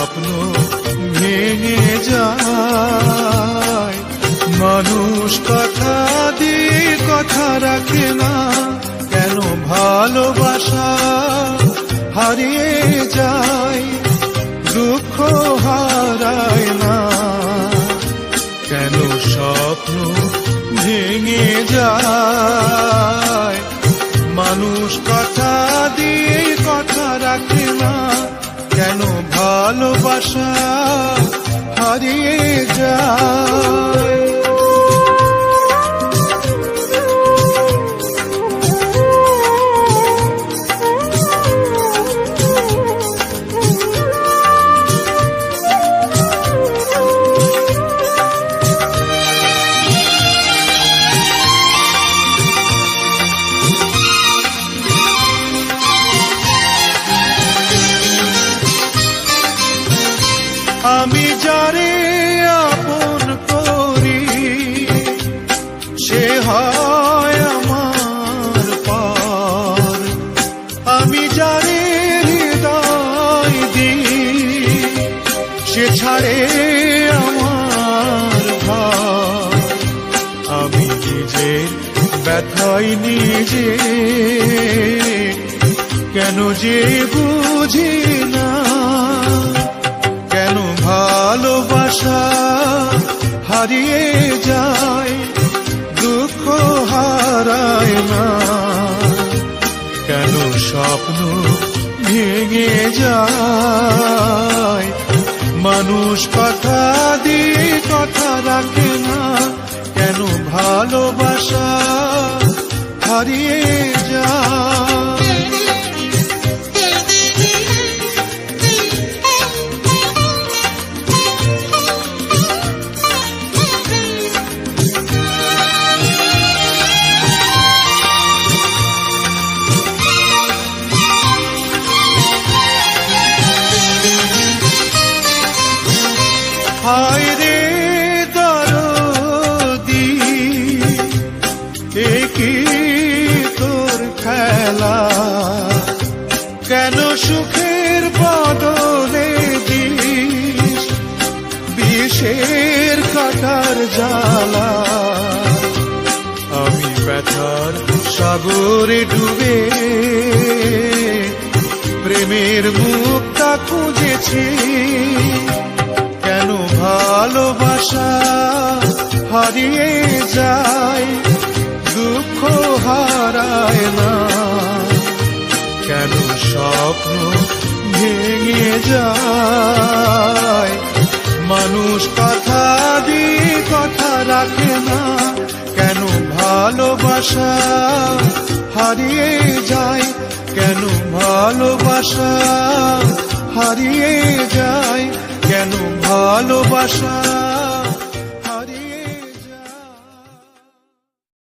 স্বপ্ন ভেঙে যায়। মানুষ কথা দিয়ে কথা রাখে না, কেন ভালোবাসা হারিয়ে যায়। দুঃখ হারায় না, কেন স্বপ্ন ভেঙে যায়। মানুষ কথা দিয়ে কথা রাখে না, কেন ভালোবাসা হারিয়ে যায়। আমি যারে আপন করি সে হয় আমার পর। আমি যারে হৃদয় দিই সে ছাড়ে আমার ঘর। আমি নিজের ব্যথায় নিজে কেন যে বুঝি না, কেন ভালোবাসা হারিয়ে যায়। দুঃখ হারায় না, কেন স্বপ্ন ভেঙে যায়। মানুষ কথা দিয়ে কথা রাখে না, কেন ভালোবাসা হারিয়ে যায়। হায় রে দরদি, একই তোর খেলা, কেন সুখের বদলে দিস বিষের কাটার জ্বালা। আমি ব্যথার সাগরে ডুবে প্রেমের মুক্তা খুঁজেছি, কেন ভালোবাসা হারিয়ে যায়। দুঃখ হারায় না, কেন স্বপ্ন ভেঙে যায়। মানুষ কথা দিয়ে কথা রাখে না, কেন ভালোবাসা হারিয়ে যায়। কেন ভালোবাসা হারিয়ে যায়, কেন ভালোবাসা